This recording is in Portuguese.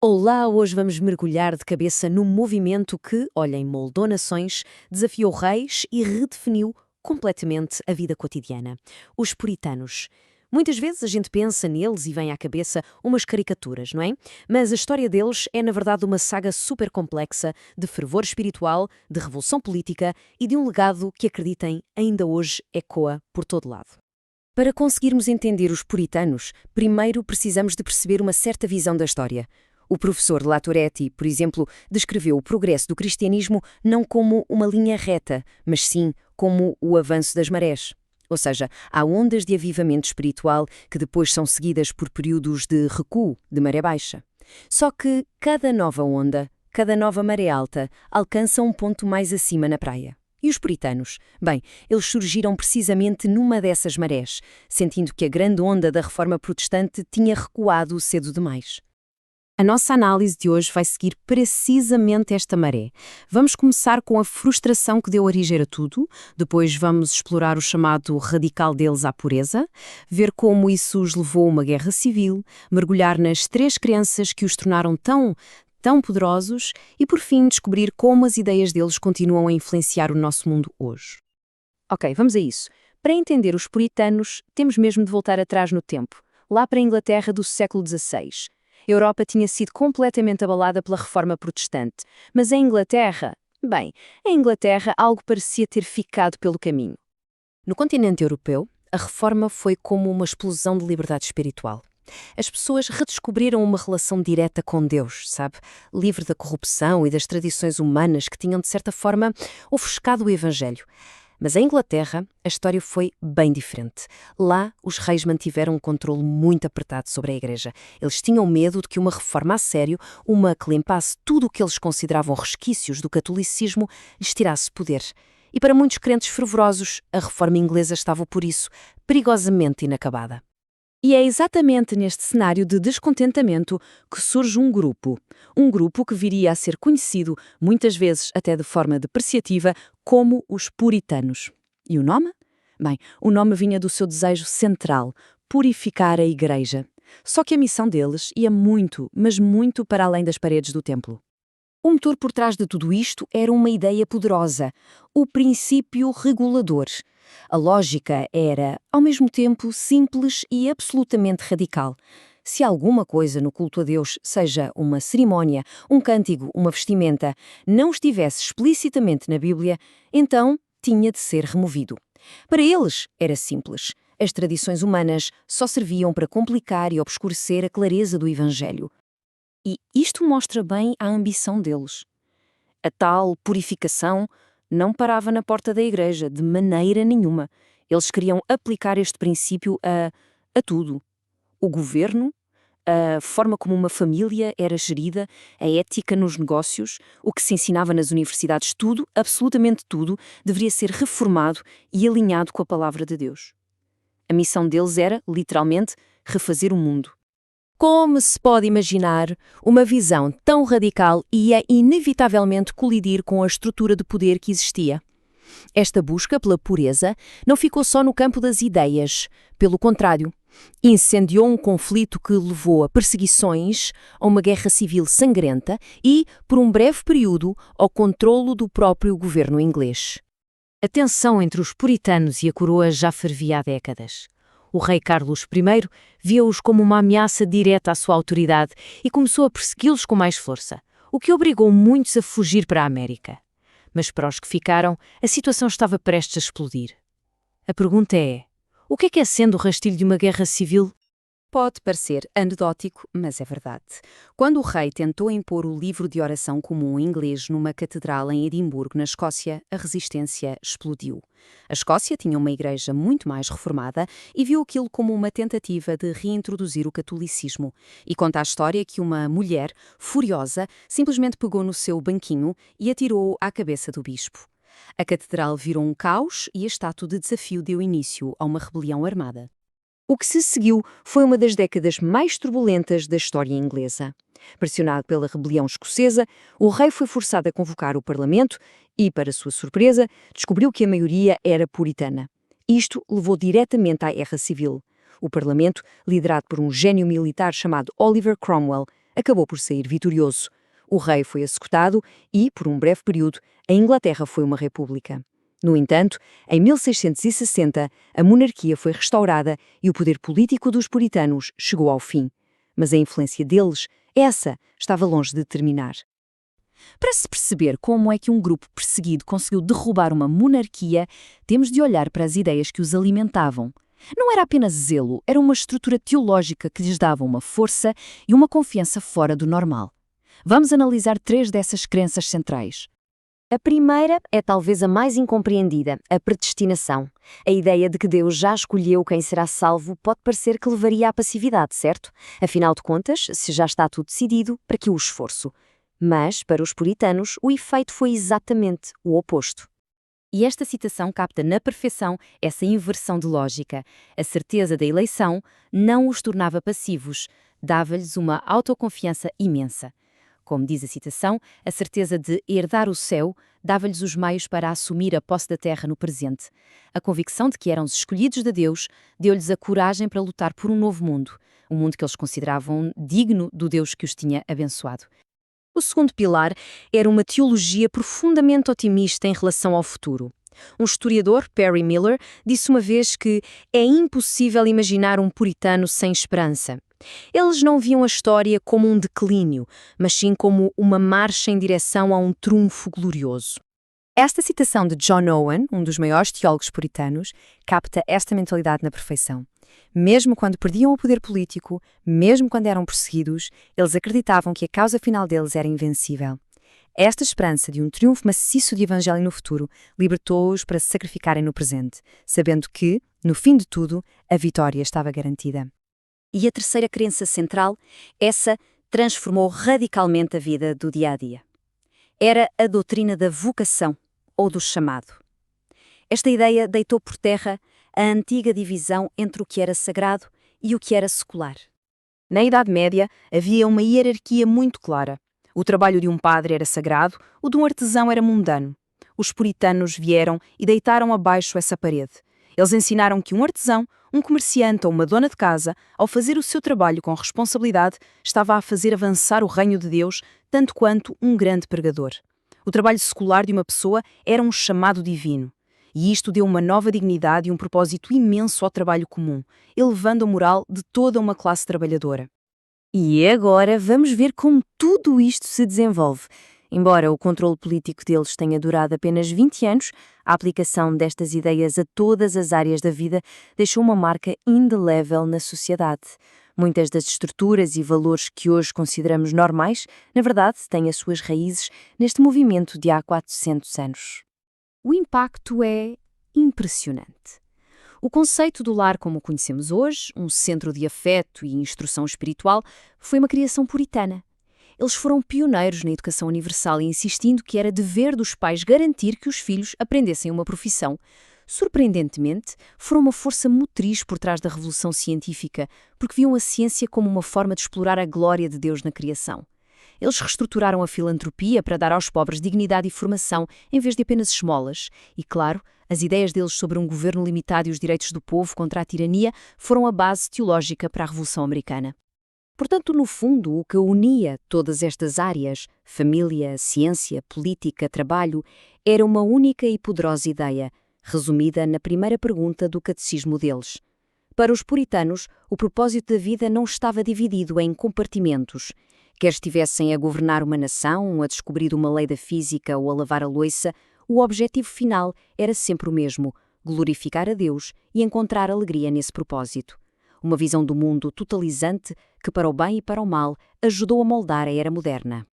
Olá, hoje vamos mergulhar de cabeça num movimento que, olhem, moldou nações, desafiou reis e redefiniu completamente a vida cotidiana. Os puritanos. Muitas vezes a gente pensa neles e vem à cabeça umas caricaturas, não é? Mas a história deles é, na verdade, uma saga super complexa de fervor espiritual, de revolução política e de um legado que, acreditem, ainda hoje ecoa por todo lado. Para conseguirmos entender os puritanos, primeiro precisamos de perceber uma certa visão da história. O professor Latoretti, por exemplo, descreveu o progresso do cristianismo não como uma linha reta, mas sim como o avanço das marés. Ou seja, há ondas de avivamento espiritual que depois são seguidas por períodos de recuo, de maré baixa. Só que cada nova onda, cada nova maré alta, alcança um ponto mais acima na praia. E os puritanos? Bem, eles surgiram precisamente numa dessas marés, sentindo que a grande onda da reforma protestante tinha recuado cedo demais. A nossa análise de hoje vai seguir precisamente esta maré. Vamos começar com a frustração que deu origem a tudo, depois vamos explorar o chamado radical deles à pureza, ver como isso os levou a uma guerra civil, mergulhar nas três crenças que os tornaram tão poderosos e, por fim, descobrir como as ideias deles continuam a influenciar o nosso mundo hoje. Ok, vamos a isso. Para entender os puritanos, temos mesmo de voltar atrás no tempo, lá para a Inglaterra do século XVI. A Europa tinha sido completamente abalada pela reforma protestante, mas em Inglaterra, em Inglaterra algo parecia ter ficado pelo caminho. No continente europeu, a reforma foi como uma explosão de liberdade espiritual. As pessoas redescobriram uma relação direta com Deus, sabe? Livre da corrupção e das tradições humanas que tinham, de certa forma, ofuscado o Evangelho. Mas em Inglaterra, a história foi bem diferente. Lá, os reis mantiveram um controle muito apertado sobre a Igreja. Eles tinham medo de que uma reforma a sério, uma que limpasse tudo o que eles consideravam resquícios do catolicismo, lhes tirasse poder. E para muitos crentes fervorosos, a reforma inglesa estava, por isso, perigosamente inacabada. E é exatamente neste cenário de descontentamento que surge um grupo que viria a ser conhecido, muitas vezes até de forma depreciativa, como os puritanos. E o nome? O nome vinha do seu desejo central, purificar a Igreja. Só que a missão deles ia muito, mas muito para além das paredes do templo. O motor por trás de tudo isto era uma ideia poderosa, o princípio regulador. A lógica era, ao mesmo tempo, simples e absolutamente radical. Se alguma coisa no culto a Deus, seja uma cerimónia, um cântico, uma vestimenta, não estivesse explicitamente na Bíblia, então tinha de ser removido. Para eles era simples. As tradições humanas só serviam para complicar e obscurecer a clareza do Evangelho. E isto mostra bem a ambição deles. A tal purificação não parava na porta da igreja, de maneira nenhuma. Eles queriam aplicar este princípio a tudo. O governo, a forma como uma família era gerida, a ética nos negócios, o que se ensinava nas universidades, tudo, absolutamente tudo, deveria ser reformado e alinhado com a palavra de Deus. A missão deles era, literalmente, refazer o mundo. Como se pode imaginar, uma visão tão radical ia inevitavelmente colidir com a estrutura de poder que existia. Esta busca pela pureza não ficou só no campo das ideias. Pelo contrário, incendiou um conflito que levou a perseguições, a uma guerra civil sangrenta e, por um breve período, ao controlo do próprio governo inglês. A tensão entre os puritanos e a coroa já fervia há décadas. O rei Carlos I via-os como uma ameaça direta à sua autoridade e começou a persegui-los com mais força, o que obrigou muitos a fugir para a América. Mas para os que ficaram, a situação estava prestes a explodir. A pergunta é: o que é sendo o rastilho de uma guerra civil? Pode parecer anedótico, mas é verdade. Quando o rei tentou impor o livro de oração comum em inglês numa catedral em Edimburgo, na Escócia, a resistência explodiu. A Escócia tinha uma igreja muito mais reformada e viu aquilo como uma tentativa de reintroduzir o catolicismo. E conta a história que uma mulher, furiosa, simplesmente pegou no seu banquinho e atirou-o à cabeça do bispo. A catedral virou um caos e a estátua de desafio deu início a uma rebelião armada. O que se seguiu foi uma das décadas mais turbulentas da história inglesa. Pressionado pela rebelião escocesa, o rei foi forçado a convocar o parlamento e, para sua surpresa, descobriu que a maioria era puritana. Isto levou diretamente à guerra civil. O parlamento, liderado por um gênio militar chamado Oliver Cromwell, acabou por sair vitorioso. O rei foi executado e, por um breve período, a Inglaterra foi uma república. No entanto, em 1660, a monarquia foi restaurada e o poder político dos puritanos chegou ao fim. Mas a influência deles, essa, estava longe de terminar. Para se perceber como é que um grupo perseguido conseguiu derrubar uma monarquia, temos de olhar para as ideias que os alimentavam. Não era apenas zelo, era uma estrutura teológica que lhes dava uma força e uma confiança fora do normal. Vamos analisar 3 dessas crenças centrais. A primeira é talvez a mais incompreendida, a predestinação. A ideia de que Deus já escolheu quem será salvo pode parecer que levaria à passividade, certo? Afinal de contas, se já está tudo decidido, para que o esforço? Mas, para os puritanos, o efeito foi exatamente o oposto. E esta citação capta na perfeição essa inversão de lógica. A certeza da eleição não os tornava passivos, dava-lhes uma autoconfiança imensa. Como diz a citação, a certeza de herdar o céu dava-lhes os meios para assumir a posse da terra no presente. A convicção de que eram os escolhidos de Deus deu-lhes a coragem para lutar por um novo mundo, um mundo que eles consideravam digno do Deus que os tinha abençoado. O segundo pilar era uma teologia profundamente otimista em relação ao futuro. Um historiador, Perry Miller, disse uma vez que é impossível imaginar um puritano sem esperança. Eles não viam a história como um declínio, mas sim como uma marcha em direção a um triunfo glorioso. Esta citação de John Owen, um dos maiores teólogos puritanos, capta esta mentalidade na perfeição. Mesmo quando perdiam o poder político, mesmo quando eram perseguidos, eles acreditavam que a causa final deles era invencível. Esta esperança de um triunfo maciço de evangelho no futuro libertou-os para se sacrificarem no presente, sabendo que, no fim de tudo, a vitória estava garantida. E a terceira crença central, essa transformou radicalmente a vida do dia-a-dia. Era a doutrina da vocação, ou do chamado. Esta ideia deitou por terra a antiga divisão entre o que era sagrado e o que era secular. Na Idade Média, havia uma hierarquia muito clara. O trabalho de um padre era sagrado, o de um artesão era mundano. Os puritanos vieram e deitaram abaixo essa parede. Eles ensinaram que um artesão, um comerciante ou uma dona de casa, ao fazer o seu trabalho com responsabilidade, estava a fazer avançar o reino de Deus tanto quanto um grande pregador. O trabalho secular de uma pessoa era um chamado divino. E isto deu uma nova dignidade e um propósito imenso ao trabalho comum, elevando a moral de toda uma classe trabalhadora. E agora vamos ver como tudo isto se desenvolve. Embora o controle político deles tenha durado apenas 20 anos, a aplicação destas ideias a todas as áreas da vida deixou uma marca indelével na sociedade. Muitas das estruturas e valores que hoje consideramos normais, na verdade, têm as suas raízes neste movimento de há 400 anos. O impacto é impressionante. O conceito do lar como o conhecemos hoje, um centro de afeto e instrução espiritual, foi uma criação puritana. Eles foram pioneiros na educação universal e insistindo que era dever dos pais garantir que os filhos aprendessem uma profissão. Surpreendentemente, foram uma força motriz por trás da revolução científica, porque viam a ciência como uma forma de explorar a glória de Deus na criação. Eles reestruturaram a filantropia para dar aos pobres dignidade e formação, em vez de apenas esmolas. E, claro, as ideias deles sobre um governo limitado e os direitos do povo contra a tirania foram a base teológica para a Revolução Americana. Portanto, no fundo, o que unia todas estas áreas, família, ciência, política, trabalho, era uma única e poderosa ideia, resumida na primeira pergunta do catecismo deles. Para os puritanos, o propósito da vida não estava dividido em compartimentos. Quer estivessem a governar uma nação, a descobrir uma lei da física ou a lavar a louça, o objetivo final era sempre o mesmo: glorificar a Deus e encontrar alegria nesse propósito. Uma visão do mundo totalizante que, para o bem e para o mal, ajudou a moldar a era moderna.